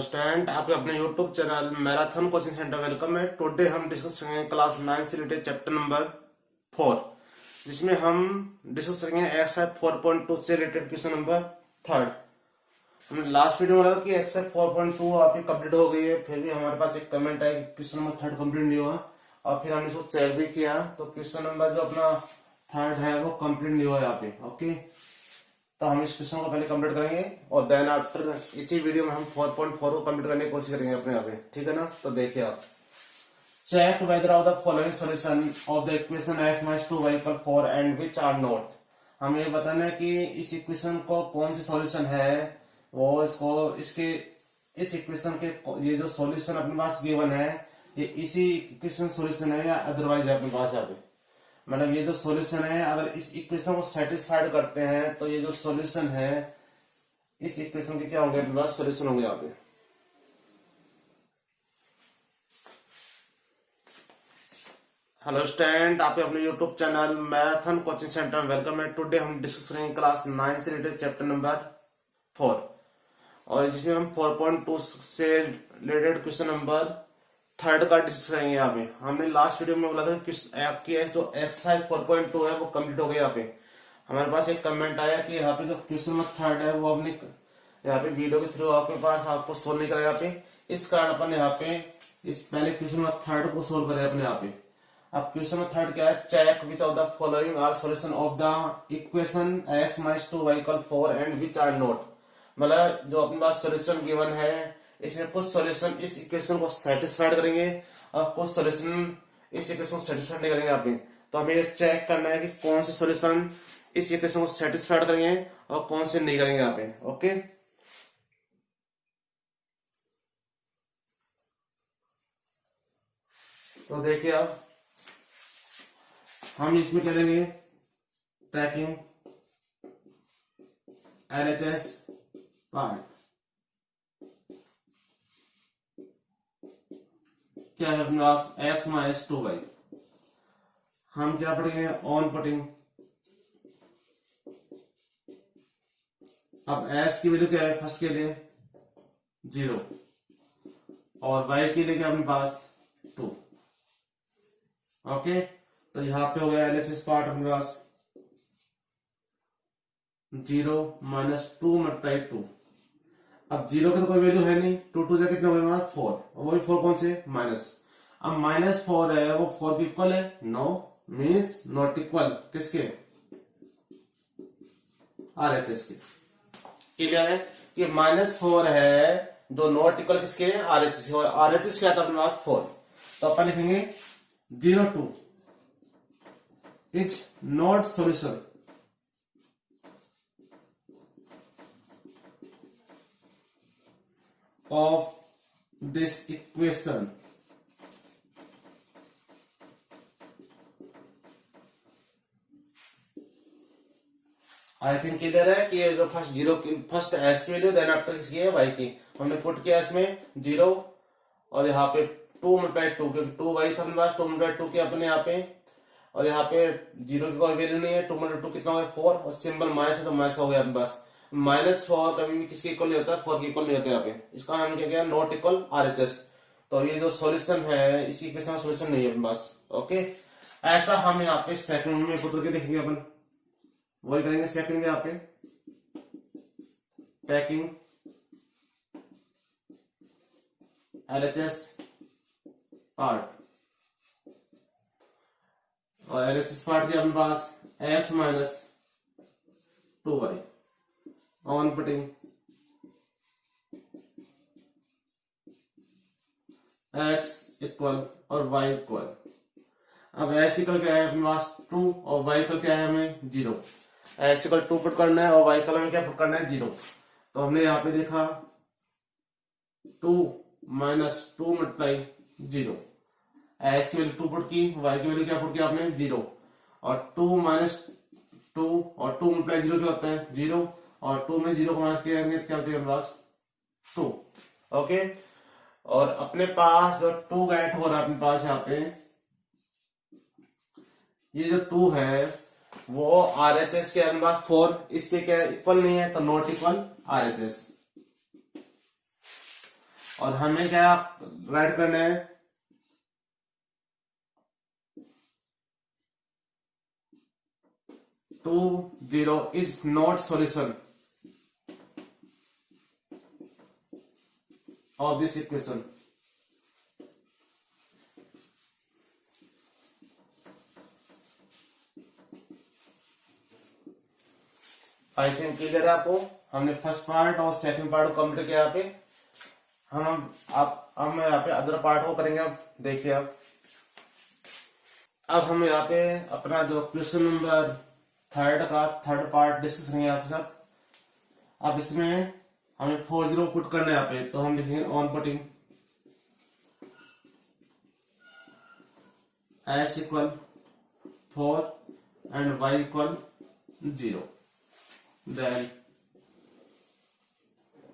Student, आपके अपने YouTube channel marathon coaching centre welcome है। टुडे हम डिस्कस करेंगे क्लास 9 से रिलेटेड चैप्टर नंबर 4, जिसमें हम डिस्कस करेंगे एक्सरसाइज 4.2 से रिलेटेड क्वेश्चन नंबर 3। हमने लास्ट वीडियो में लगा कि एक्सरसाइज 4.2 आपकी कंप्लीट हो गई है, फिर भी हमारे पास एक कमेंट है कि क्वेश्चन नंबर 3 कंप्लीट नहीं हुआ, और फिर हमने इसको चेक भी किया तो क्वेश्चन नंबर जो अपना 3 है वो कंप्लीट नहीं हुआ यहाँ पे। ओके, तो हम इस क्वेश्चन को पहले कंप्लीट करेंगे और देन आफ्टर इसी वीडियो में हम 4.4 को कंप्लीट करने की कोशिश करेंगे अपने यहाँ पे, ठीक है ना। तो देखिए आप, check whether of the following solution of the equation x minus 2y equal 4 and which are not. हमें ये बताना है कि इस इक्वेशन को कौन सी सॉल्यूशन है, वो इसको इसके इस इक्वेशन के ये जो सॉल्यूशन अपने पास गिवन है ये इसी इक्वेशन सॉल्यूशन है या अदरवाइज है अपने पास यहाँ पे। मतलब ये जो सॉल्यूशन है अगर इस इक्वेशन को सेटिस्फाइड करते हैं तो ये जो सॉल्यूशन है इस इक्वेशन के क्या होंगे, अपने पास सॉल्यूशन होंगे यहाँ पे। हेलो स्टूडेंट, आपके अपने YouTube channel marathon coaching centre में वेलकम है। टुडे हम डिस्कस करेंगे क्लास 9 से रिलेटेड चैप्टर नंबर 4, और जिसमें हम 4.2 से रिलेटेड क्वेश्चन नंबर 3 का डिस्कस करेंगे यहाँ पे। हमने लास्ट वीडियो में बोला था कि आपकी जो एक्सरसाइज 4.2 है वो कंप्लीट हो गया। यहाँ पे हमारे पास एक कमेंट आया कि यहाँ पे जो क्वेश्चन नंबर 3 है वो अपने यहाँ पे वीडियो के थ्रू आपके पास आपको सोल्व नहीं करा यहाँ पे। इस कारण अपन यहाँ पे इस पहले क्वेश्चन नंबर 3 को सोल्व करें अपने यहाँ पे। अब क्वेश्चन नंबर 3 क्या है, check which of the following are solution of the equation x minus 2y equal 4 and which are not. मतलब जो अपने पास सॉल्यूशन गिवन है इसमें कुछ सॉल्यूशन इस इक्वेशन को सेटिस्फाइड करेंगे और कुछ सॉल्यूशन इस इक्वेशन को सेटिस्फाइड नहीं करेंगे यहाँ पे। तो हमें ये चेक करना है कि कौन से सॉल्यूशन इस इक्वेशन को सेटिस्फाइड करेंगे और कौन से नहीं करेंगे यहाँ पे। ओके, तो देखिए अब हम इसमें क्या देंगे, ट्रैकिंग LHS पार्ट क्या है अपने पास x माइनस 2y। हम क्या पढ़ेंगे, ऑन पुटिंग। अब s की वैल्यू क्या है, फर्स्ट के लिए 0 और y के लिए क्या अपने पास 2। ओके, तो यहां पे हो गया LHS पार्ट अपने पास 0 माइनस 2 मल्टीप्लाई 2। अब 0 का तो कोई वैल्यू है नहीं, 2 2 से कितना हो गया 4, और वही 4 कौन से माइनस। अब माइनस 4 है वो 4 के इक्वल है, नो मीन्स नॉट इक्वल किसके, RHS के। क्लियर है कि माइनस 4 है जो नॉट इक्वल किसके, RHS के। और RHS क्या था अपने पास 4, तो अपन लिखेंगे 0 2 is not solution of this equation। I think clear है कि ये जो फर्स्ट जीरो की फर्स्ट एस की वैल्यू देन आफ्टर किसकी है, वाई की। हमने पुट किया इसमें 0 और यहाँ पे 2 मल्टीप्लाई 2, क्योंकि 2 वाई था अपने पास, 2 मल्टीप्लाई 2 किया अपने यहाँ पे, और यहाँ पे 0 की कोई वैल्यू नहीं है, 2 मल्टीप्लाई 2 कितना हो गया 4, और सिंबल माइनस है तो माइनस हो गया अपने पास। माइनस 4 कभी भी किसके इक्वल नहीं होता, 4 के इक्वल नहीं होता यहाँ पे। इसका हम क्या किया, नॉट इक्वल RHS। तो ये जो सॉल्यूशन है इसी इक्वेशन का सॉल्यूशन नहीं है अपने पास। ओके, ऐसा हम यहाँ पे सेकंड में पुट करके देखेंगे अपन, वही करेंगे सेकंड में यहाँ पे पैकिंग LHS पार्ट, और LHS पार्ट के अपने पास x minus 2y on putting x equal और y इक्वल। अब x इक्वल क्या है अपने पास 2 और y इक्वल क्या है हमें 0। x इक्वल 2 पुट करना है और y इक्वल हमें क्या पुट करना है 0। तो हमने यहाँ पे देखा 2 माइनस 2 मल्टीप्लाई 0, x की वैल्यू 2 पुट की, y की वैल्यू क्या पुट किया आपने 0, और 2 माइनस 2 और 2 मल्टीप्लाई 0 क्या होता है 0, और 2 में 0 को माइनस किया क्या होता है अपने पास 2। ओके, और अपने पास जो 2 गेट हो रहा है अपने पास यहाँ पे, ये जो 2 है वो RHS के अंदर 4 इसके क्या इक्वल नहीं है, तो नॉट इक्वल RHS। और हमें क्या राइट करना है, two zero is not solution of this equation. I think clear है आपको। हमने फर्स्ट पार्ट और सेकंड पार्ट को कंप्लीट किया। यहाँ पे हम यहाँ पे अदर पार्ट को करेंगे। अब देखिए अब हम यहाँ पे अपना जो question number third part discuss करेंगे आपके साथ। अब इसमें हमें 40 पुट करना है यहाँ पे, तो हम लिखेंगे on putting s equal 4 and y equal 0। Then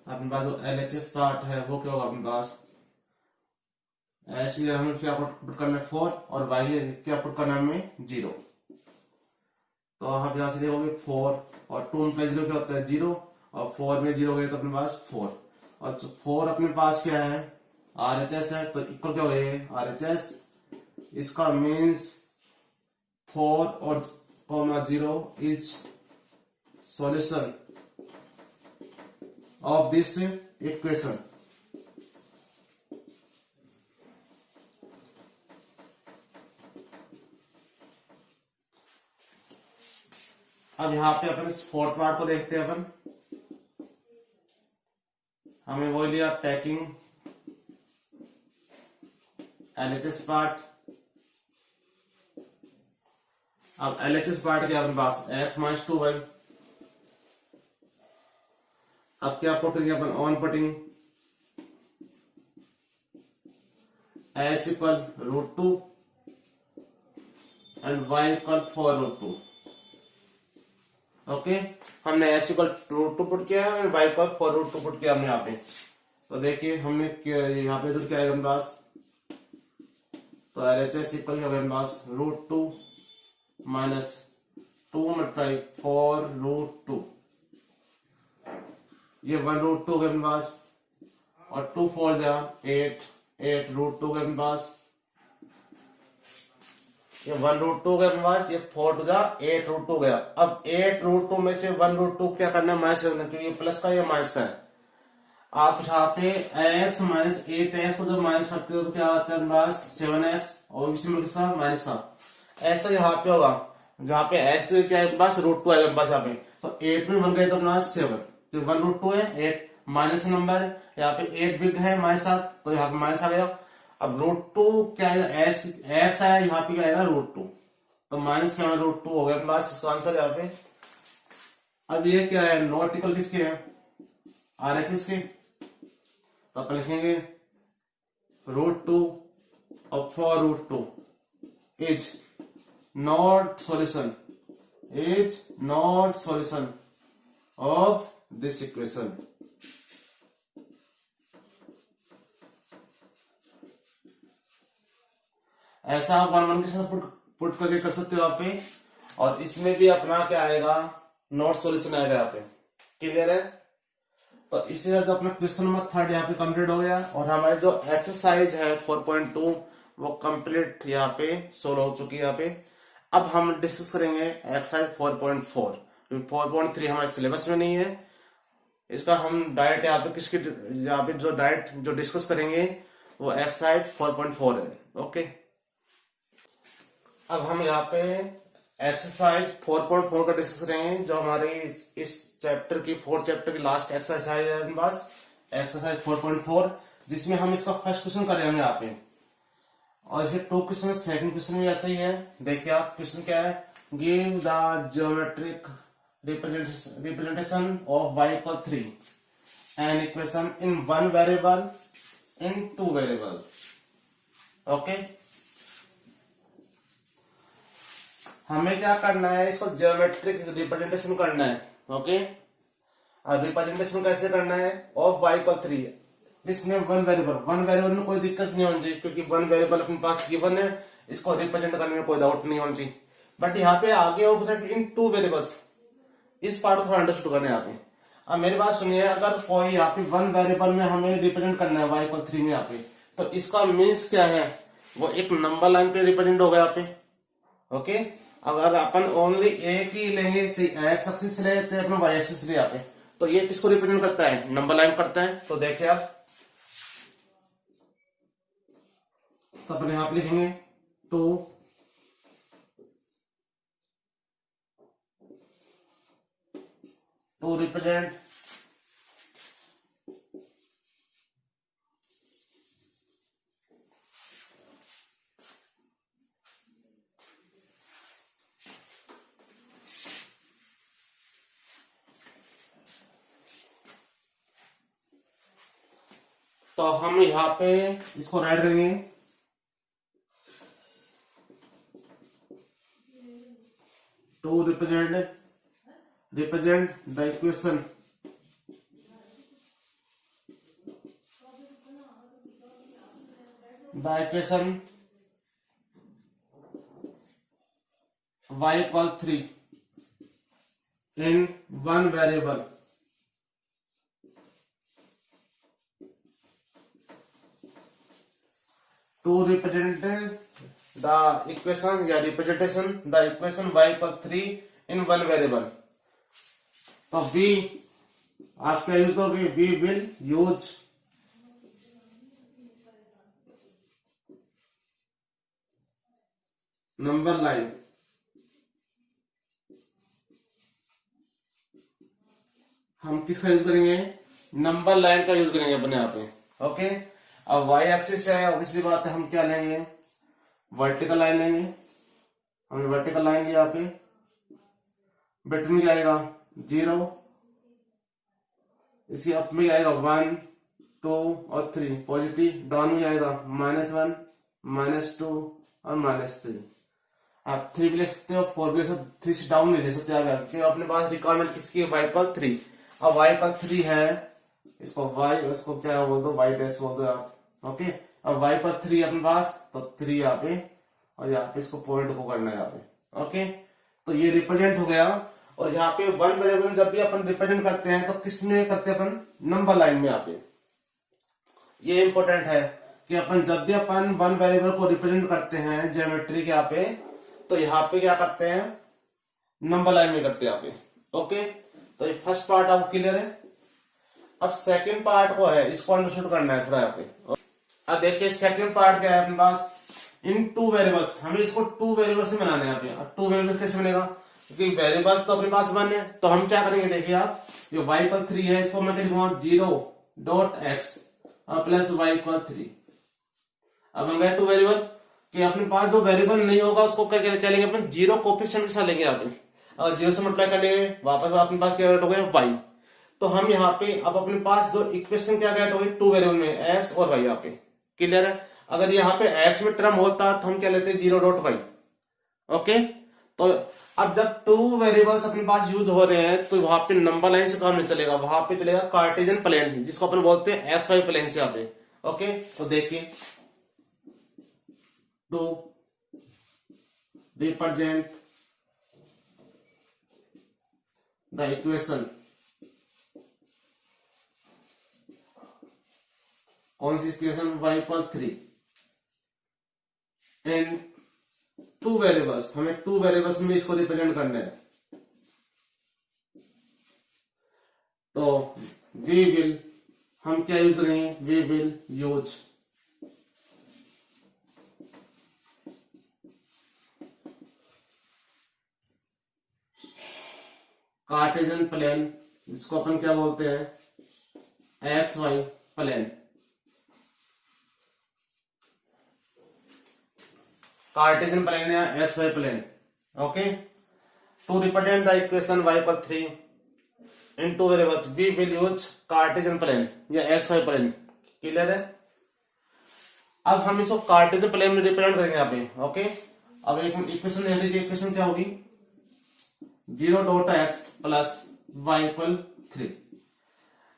अपने पास जो LHS पार्ट है वो क्या होगा अपने पास, ऐसे हमें क्या पुट करना है 4 और y क्या पुट करना है हमें 0। तो आप यहां से देखोगे 4 और 2 में 0 क्या होता है 0 और 4 में 0 गए तो अपने पास 4 और 4 अपने पास क्या है RHS है, तो इक्वल क्या हो गए RHS। इसका मीन्स 4 और 0 is solution of this equation. अब यहाँ पे अपन इस फोर्थ पार्ट को देखते हैं। अपन हमने वो लिया टैकिंग LHS पार्ट। अब LHS पार्ट क्या अपने पास x माइनस 2y। अब क्या पुट करेंगे अपन on putting s equal √2 and y equal 4√2। Okay, हमने s इक्वल √2 पुट किया है और y इक्वल 4√2 पुट किया हमने यहाँ पे। तो देखिए हमने यहाँ पे तो क्या है हमारे पास, तो LHS इक्वल क्या हमारे पास √2 माइनस 2 मल्टीप्लाई 4√2, ये 1√2 के अपने पास और 2 4 जा 8√2 के अपने पास, ये 1√2 के अपने पास, ये 4 टू जा 8√2 गया। अब 8√2 में से 1√2 क्या करना है माइनस करना, क्योंकि ये प्लस का ये माइनस का है। आप यहाँ पे x माइनस 8x को जब माइनस करते हो तो क्या आता है अपने पास 7x और इसी में किसका माइनस का। ऐसा यहाँ पे होगा जहाँ पे x क्या है पास √2 है पास यहाँ पे, तो 8 में 1 गए तो अपने पास 7, तो 1√2 है 8 माइनस नंबर यहाँ पे 8 बिग है माइनस 7, तो यहाँ पे माइनस आ गया। अब √2 क्या है x आया यहाँ पे क्या आएगा √2, तो माइनस 7√2 हो गया अपने पास इसका आंसर यहाँ पे। अब ये क्या है नॉट इक्वल किसके है RHS के, तो अपन लिखेंगे √2 और 4√2 is not solution of this equation. ऐसा आप 1 1 के साथ पुट करके कर सकते हो यहाँ पे, और इसमें भी अपना क्या आएगा नॉट सॉल्यूशन आएगा यहाँ पे। क्लियर है? तो इसी तरह जो अपना क्वेश्चन नंबर 3 यहाँ पे कंप्लीट हो गया और हमारी जो एक्सरसाइज है 4.2 वो कंप्लीट यहाँ पे सोल्व हो चुकी है यहाँ पे। अब हम डिस्कस करेंगे एक्सरसाइज 4.4, 4.3 हमारे सिलेबस में नहीं है। इसका हम डायरेक्ट यहाँ पे यहाँ पे जो डायरेक्ट जो डिस्कस करेंगे वो एक्सरसाइज 4.4 है। ओके, अब हम यहाँ पे एक्सरसाइज 4.4 का डिस्कस करेंगे, जो हमारे इस चैप्टर की 4th चैप्टर की लास्ट एक्सरसाइज है हमारे पास एक्सरसाइज 4.4, जिसमें हम इसका फर्स्ट क्वेश्चन कर रहे हैं यहाँ पे, और इसके 2 क्वेश्चन सेकंड क्वेश्चन भी ऐसा ही है। देखिए आप क्वेश्चन क्या है, give the geometric representation of y equal 3 an equation in 1 variable in 2 variable. Okay, हमें क्या करना है, इसको ज्योमेट्रिक रिप्रेजेंटेशन करना है। ओके, अब रिप्रेजेंटेशन कैसे करना है ऑफ y इक्वल 3, जिसमें 1 वेरिएबल में कोई दिक्कत नहीं होनी चाहिए, क्योंकि 1 वेरिएबल अपने पास गिवन है, इसको रिप्रेजेंट करने में कोई डाउट नहीं होनी चाहिए। बट यहाँ पे आगे ऑपोजिट इन 2 वेरिएबल्स, इस पार्ट को थोड़ा अंडरस्टूड करना है यहाँ पे। अब मेरी बात सुनिए, अगर कोई यहाँ पे वन वेरिएबल में हमें रिप्रेजेंट करना है y इक्वल 3 में यहाँ पे, तो इसका मीन्स क्या है, वो एक नंबर लाइन पे रिप्रेजेंट होगा यहाँ पे। ओके, अगर अपन ओनली एक ही लेंगे, चाहे एक्स एक्सिस ले चाहे अपना वाई एक्सिस ले यहाँ पे, तो ये किसको रिप्रेजेंट करता है, नंबर लाइन करता है। तो देखिए आप, तो अपन यहाँ पे लिखेंगे 2 रिप्रेजेंट तो हम यहाँ पे इसको राइट करेंगे 2 represent the equation y equal 3 in one variable to represent the equation या representation the equation y equal 3 in one variable। तो v आप क्या यूज करोगे, we will use number line. हम किसका यूज करेंगे, नंबर लाइन का यूज करेंगे अपने यहाँ पे। ओके, अब y एक्सिस है, ऑब्वियसली बात है, हम क्या लेंगे, वर्टिकल लाइन लेंगे। हमने वर्टिकल लाइन लिया यहाँ पे, बिटवीन क्या आएगा 0, इसकी अप में आएगा 1 2 और 3, पॉजिटिव डाउन में आएगा -1 -2 और -3। आप 3 भी ले सकते हो, 4 भी ले सकते हो, 3 से डाउन नहीं ले सकते आप, अपने पास रिक्वायरमेंट किसकी, y इक्वल 3। अब y इक्वल 3 है, इसको y, इसको क्या बोल दो, y डैश बोल दो आप। ओके, अब y इक्वल 3 अपने पास, तो 3 यहाँ पे, और यहाँ पे इसको पॉइंट को करना है यहाँ पे। ओके, तो ये रिप्रेजेंट हो गया। और यहाँ पे वन वेरिएबल जब भी अपन रिप्रेजेंट करते हैं तो किस में करते हैं, अपन नंबर लाइन में। यहाँ पे ये इंपॉर्टेंट है कि अपन जब भी अपन वन वेरिएबल को रिप्रेजेंट करते हैं ज्योमेट्री के यहाँ पे, तो यहाँ पे क्या करते हैं, नंबर लाइन में करते हैं यहाँ पे। ओके, तो ये फर्स्ट पार्ट आपको क्लियर है। अब सेकंड पार्ट को है, इसको अंडरस्टूड करना है थोड़ा यहाँ पे। अब देखिए सेकंड पार्ट क्या है अपने पास, इन 2 वेरिएबल्स, हमें इसको 2 वेरिएबल्स से बनाना है यहाँ पे। अब 2 वेरिएबल्स कैसे बनेगा, क्योंकि वेरिएबल्स तो अपने पास 1 है, तो हम क्या करेंगे, देखिए आप, ये y इक्वल 3 है, इसको मैं लिखूंगा 0.x प्लस y इक्वल 3। अब बन गया 2 वेरिएबल, कि अपने पास जो वेरिएबल नहीं होगा उसको क्या लेंगे अपन, 0 कोफिशिएंट के साथ लेंगे यहाँ पे। अगर 0 से मल्टीप्लाई करने में वापस अपने पास क्या हो गया, y। तो हम यहाँ पे अब अपने पास जो इक्वेशन क्या गेट होगी, 2 वेरिएबल में x और y यहाँ पे। क्लियर है, अगर यहाँ पे x में टर्म होता तो हम क्या लेते, 0.y। ओके, तो अब जब 2 वेरिएबल्स अपने पास यूज हो रहे हैं, तो वहां पे नंबर लाइन से काम नहीं चलेगा, वहां पे चलेगा कार्टेशियन प्लेन, जिसको अपन बोलते हैं XY प्लेन से यहाँ पे। ओके, तो देखिए 2 रिप्रेजेंट द इक्वेशन, कौन सी equation, y equal 3 in 2 variables, हमें 2 वेरिएबल्स में इसको रिप्रेजेंट करना है। तो वी विल, हम क्या यूज करेंगे, we will use Cartesian plane, जिसको अपन क्या बोलते हैं, XY प्लेन। कार्टेशियन प्लेन या XY plane. Okay, to represent the equation y equal 3 in 2 variables, we will use Cartesian plane या XY प्लेन। क्लियर है, अब हम इसको कार्टेशियन प्लेन में रिप्रेजेंट करेंगे यहाँ पे। ओके, अब एक इक्वेशन ले लीजिए, इक्वेशन क्या होगी, 0.x प्लस y इक्वल 3।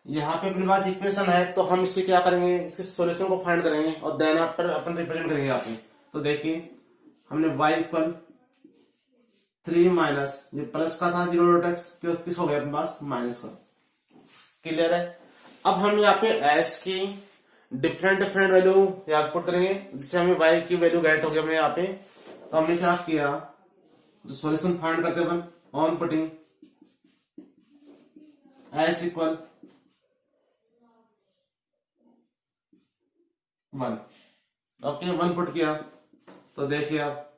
यहाँ पे अपने पास इक्वेशन है, तो हम इससे क्या करेंगे, इसके सॉल्यूशन को फाइंड करेंगे और देन आफ्टर अपन रिप्रेजेंट करेंगे यहाँ पे। तो देखिए हमने y इक्वल 3 माइनस, ये प्लस का था 0.x, किस हो गया अपने पास माइनस का। क्लियर है। अब हम यहाँ पे एस की डिफरेंट डिफरेंट वैल्यू यहाँ पुट करेंगे, जिससे हमें वाई की वैल्यू गेट हो गया हमें यहाँ पे। तो हमने क्या किया, जो सॉल्यूशन फाइंड करते अपन on putting S equal 1। Okay 1 put किया तो देखिए आप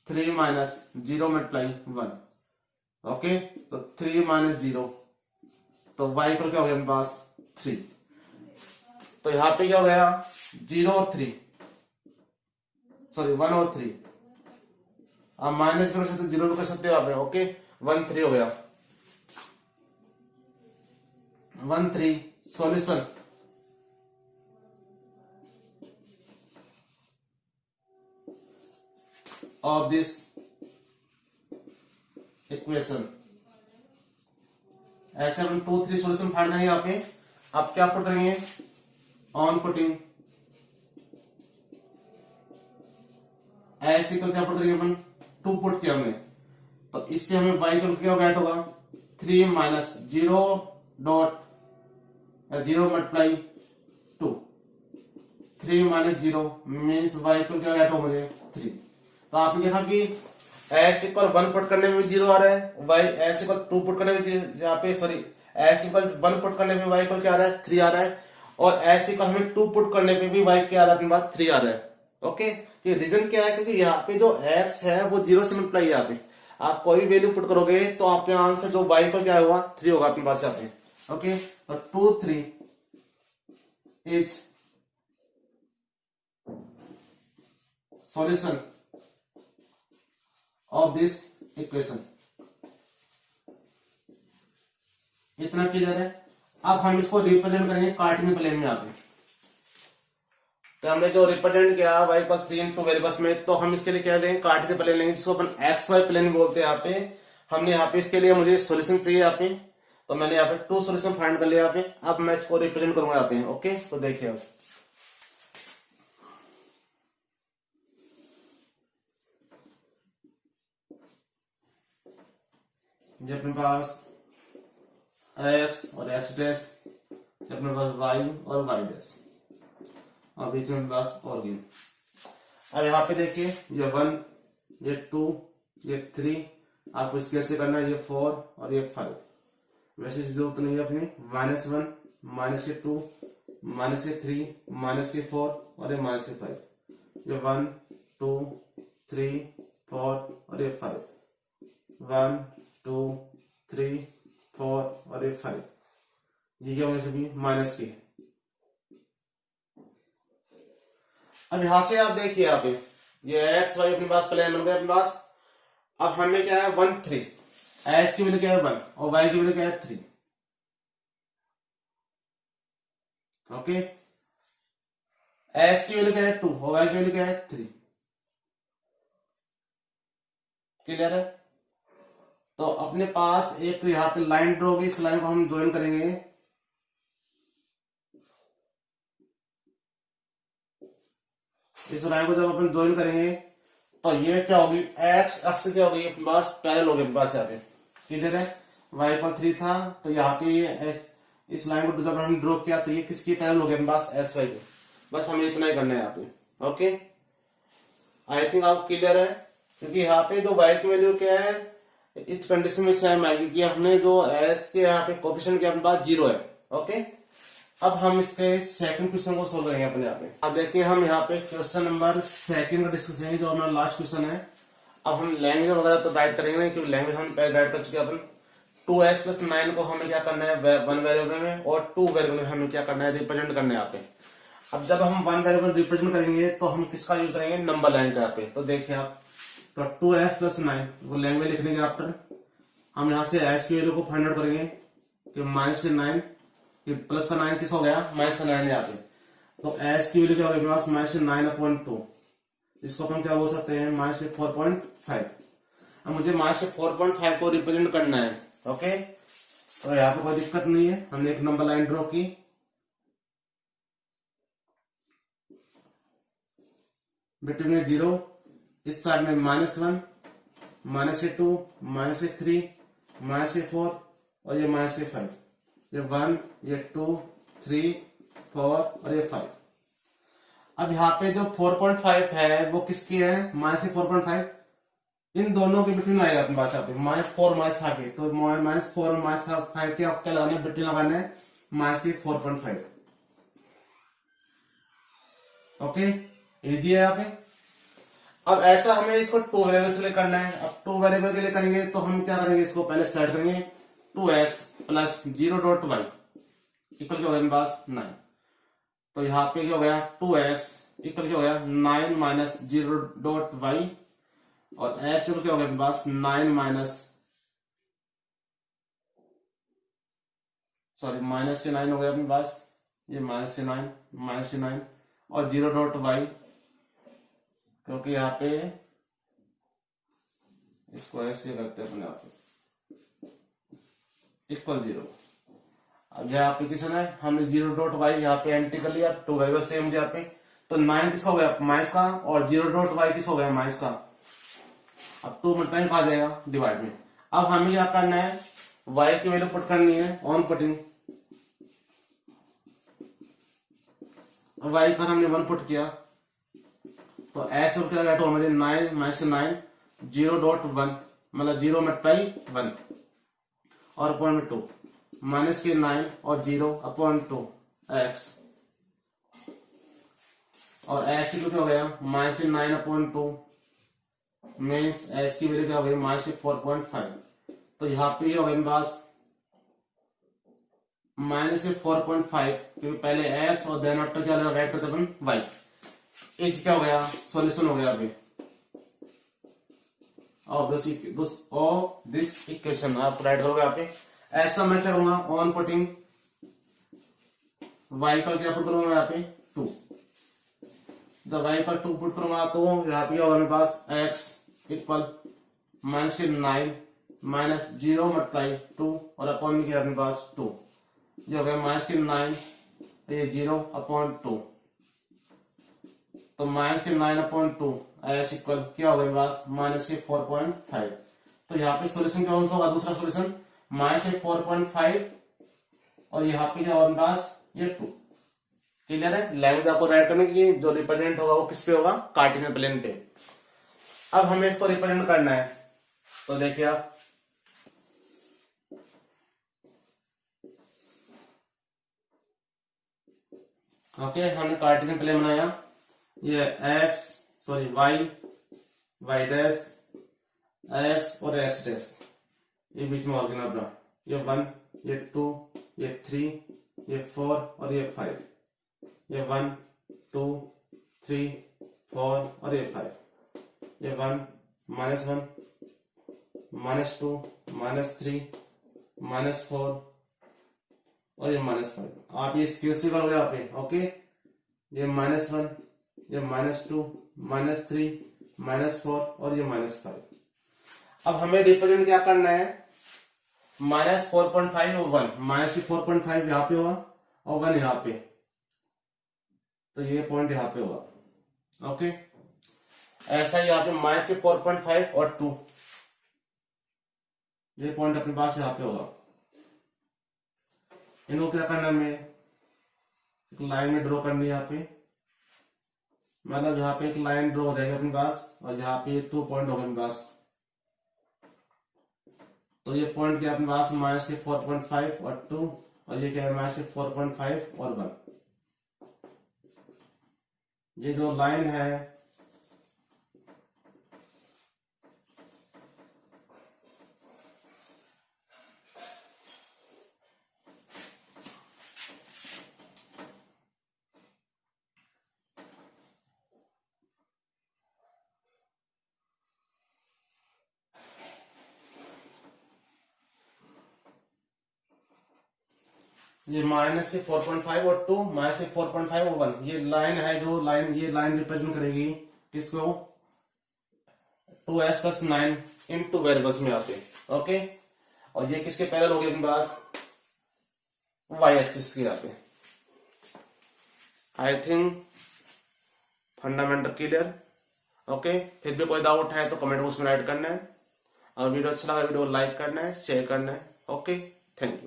3 माइनस 0 मल्टीप्लाई 1। ओके तो 3 माइनस 0 तो y इक्वल क्या हो गया मेरे पास 3। तो यहां पे क्या हो गया 0 और 3, सॉरी 1 और 3। आप माइनस भी कर सकते, 0 भी कर सकते हो आप। ओके 1 3 हो गया 1 3। सॉल्यूशन ऑफ दिस इक्वेशन, ऐसे हम 2 3 सॉल्यूशन फाइंड करेंगे यहाँ पे। आप क्या पुट करेंगे ऑन पुटिंग एस इक्वल क्या पुट करेंगे अपन 2 पुट किया हमने, तो इससे हमें y इक्वल क्या गेट होगा 3 minus 0 dot 0 multiply 2। 3 minus 0 means y equal क्या गेट होगा मुझे 3। तो आपने देखा कि एस इक्वल 1 पुट करने में भी 0 आ रहा है, y एस इक्वल 2 पुट करने में यहाँ पे सॉरी एस इक्वल 1 पुट करने में y इक्वल क्या आ रहा है 3 आ रहा है, और एस इक्वल हमें 2 पुट करने पे भी y क्या आ रहा है अपने पास 3 आ रहा है। ओके ये रीजन क्या है, क्योंकि यहाँ पे जो x है वो 0 से मल्टीप्लाई है। यहाँ पे आप कोई भी वैल्यू पुट करोगे तो आपके आंसर जो y इक्वल क्या होगा 3 होगा अपने पास यहाँ पे। ओके तो 2 3 is solution of this equation. इतना क्लियर है। अब हम इसको रिप्रेजेंट करेंगे कार्टेशियन प्लेन में यहाँ पे। तो हमने जो रिप्रेजेंट किया y इक्वल 3 इंटू वेरिएबल्स में, तो हम इसके लिए क्या लेंगे कार्टेशियन प्लेन लेंगे, जिसको अपन एक्स वाई प्लेन बोलते हैं यहाँ पे। हमने यहाँ पे इसके लिए मुझे सॉल्यूशन चाहिए यहाँ पे, तो मैंने यहाँ पे 2 सॉल्यूशन फाइंड कर लिया यहाँ पे। अब मैं इसको रिप्रेजेंट करूंगा यहाँ पे। ओके तो देखिए अब ये अपने पास x और x डैश, अपने पास y और y डैश, और बीच में पास और गेन। अब यहाँ पे देखिए ये 1 ये 2 ये 3, आपको इसके कैसे करना है, ये 4 और ये 5। वैसे जरूरत नहीं है अपनी -1 -2 -3 -4 और ये -5। ये 1 2 3 4 और ये 5, 1 2 3 4 और ये 5। ये क्या होंगे सभी माइनस के। अब यहां से आप देखिए यहाँ पे ये एक्स वाई अपने पास प्लेन बन गया अपने पास। अब हमें क्या है 1 3, एक्स की वैल्यू क्या है 1 और वाई की वैल्यू क्या है 3। ओके एक्स की वैल्यू क्या है 2 और वाई की वैल्यू क्या है 3। क्लियर है। तो अपने पास एक तो यहाँ पे लाइन ड्रॉ होगी, इस लाइन को हम ज्वाइन करेंगे। इस लाइन को जब अपन ज्वाइन करेंगे तो ये क्या होगी एक्स अक्ष क्या होगी अपने पास पैरेलल होगी अपने पास यहाँ पे। क्लियर है। y इक्वल 3 था तो यहाँ पे इस लाइन को जब हमने ड्रॉ किया तो ये किसकी पैरेलल होगी अपने पास एक्स वाई की। बस हमें इतना ही करना है यहाँ पे। ओके आई थिंक आप क्लियर है, क्योंकि यहाँ पे जो y की वैल्यू क्या है इस कंडीशन में सेम है, क्योंकि हमने जो s के यहाँ पे कोफिशिएंट के अपने पास 0 है। ओके अब हम इसके सेकंड क्वेश्चन को सोल्व करेंगे अपने यहाँ पे। अब देखिए हम यहाँ पे क्वेश्चन नंबर 2 का डिस्कस करेंगे, जो हमारा लास्ट क्वेश्चन है। अब हम लैंग्वेज वगैरह तो राइट करेंगे नहीं, क्योंकि लैंग्वेज हम पहले राइट कर चुके हैं अपन। 2x + 9 को हमें क्या करना है 1 वेरिएबल में, और 2 वेरिएबल में हमें क्या करना है रिप्रेजेंट करना है यहाँ पे। अब जब हम 1 वेरिएबल रिप्रेजेंट करेंगे तो हम किसका यूज करेंगे नंबर लाइन का यहाँ पे। तो देखिए आप तो 2x + 9 वो लैंग्वेज लिख देंगे। आफ्टर हम यहाँ से s की वैल्यू को फाइंड आउट करेंगे कि -9 ये प्लस का 9 किस हो गया माइनस का 9 यहाँ पे। तो s की वैल्यू क्या होगी -9/2। इसको अपन क्या बोल सकते हैं -4.5। अब मुझे -4.5 को रिप्रेजेंट करना है। ओके तो यहाँ पे कोई दिक्कत नहीं है, हमने एक नंबर लाइन ड्रॉ की। बिटवीन 0 इस साइड में -1 -2 -3 -4 और ये माइनस के 5, ये 1, ये 2, 3, 4 और ये 5। अब यहाँ पे जो 4.5 है वो किसकी है, माइनस के 4.5, इन दोनों के बिटवीन आएगा अपने पास यहाँ पे -4 -5 के, तो -4 और -5 के क्या लगाने, बिटवीन लगाना है माइनस के 4.5। ओके, इजी है यहाँ पे। अब ऐसा हमें इसको 2 वेरिएबल के लिए करना है। अब 2 वेरिएबल के लिए करेंगे तो हम क्या करेंगे, इसको पहले सेट करेंगे 2x प्लस 0.y इक्वल क्या हो गया मेरे पास 9। तो यहाँ पे क्या हो गया 2x इक्वल क्या हो गया 9 माइनस 0.y और x इक्वल क्या हो गया मेरे पास 9 माइनस के 9 हो गया अपने पास, ये माइनस के 9 और 0.y, क्योंकि यहाँ पे इसको ऐसे करते हैं अपने आप इक्वल 0। अब यहाँ पे किस है, हमने 0.y यहाँ पे एंट्री कर लिया, 2 वेरिएबल सेम यहाँ पे, तो 9 किसका हो गया माइनस का और 0.y किस हो गया माइनस का। अब 2 मल्टीप्लाई आ जाएगा डिवाइड में। अब हमें क्या करना है, y की वैल्यू पुट करनी है, ऑन पुटिंग y का हमने 1 पुट किया, तो ऐसे क्या गया तो मुझे 9 माइनस 9 0.1 मतलब 0 मल्टीप्लाई 1 और अपॉन में 2 माइनस के 9 और 0 अपॉन 2 x और x की क्या हो गया माइनस के 9 अपॉन 2 मीन्स x की वैल्यू क्या हो गई माइनस के 4.5। तो यहाँ पे हो गया मेरे पास माइनस के 4.5, क्योंकि पहले x और देन आफ्टर क्या राइट करते अपन y। एज क्या हो गया सॉल्यूशन हो गया अभी ऑफ दिस इक्वेशन, आप राइट करोगे यहाँ पे। ऐसा मैं क्या करूंगा ऑन पुटिंग y पर क्या पुट करूंगा यहाँ पे 2, जब y पर 2 पुट करूंगा तो यहाँ पे होगा मेरे पास x इक्वल माइनस के 9 माइनस 0 मल्टीप्लाई 2 और अपॉन में क्या अपने पास 2, जो हो गया माइनस के 9 ये 0 अपॉन 2, तो माइनस के 9 अपॉन 2 एस इक्वल क्या होगा मेरे पास माइनस के 4.5। तो यहाँ पे सोल्यूशन कौन सा होगा, दूसरा सोल्यूशन माइनस के 4.5 और यहाँ पे क्या होगा मेरे पास ये 2। क्लियर है, लैंग्वेज आपको राइट करने की, जो रिप्रेजेंट होगा वो किस पे होगा कार्टेशियन प्लेन पे। अब हमें इसको रिप्रेजेंट करना है, तो देखिए आप ओके, हमने कार्टेशियन प्लेन बनाया, ये y डैश x और x डैश ये बीच में ऑर्गेन अपना, ये 1 ये 2 ये 3 ये 4 और ये 5, ये 1 2 3 4 और ये 5, ये 1 -1 -2 -3 -4 और ये -5। आप ये स्केल से करोगे यहाँ पे। ओके, ये -1 ये -2 -3 -4 और ये -5। अब हमें रिप्रेजेंट क्या करना है, -4.5 और 1, माइनस 4.5 यहाँ पे होगा और 1 यहाँ पे, तो ये पॉइंट यहाँ पे होगा। ओके, ऐसा ही यहाँ पे -4.5 और 2 ये पॉइंट अपने पास यहाँ पे होगा। इनको क्या करना है, हमें एक लाइन में ड्रॉ करनी है यहाँ पे, मतलब यहाँ पे एक लाइन ड्रॉ हो जाएगी अपने पास और यहाँ पे 2 पॉइंट होगा अपने पास। तो ये पॉइंट क्या अपने पास -4.5 और 2 और ये क्या है -4.5 और 1। ये जो लाइन है ये -4.5 और 2 -4.5 और 1, ये लाइन है जो ये लाइन रिप्रेजेंट करेगी किसको 2s + 9 इनटू वेरिएबल्स में आते। ओके, और ये किसके पैरेलल हो गए अपने पास y एक्सिस के यहाँ पे। I think fundamental clear. Okay, फिर भी कोई डाउट है तो कमेंट बॉक्स में राइट करना है, और वीडियो अच्छा लगा वीडियो को लाइक करना है, शेयर करना है। ओके। Thank you.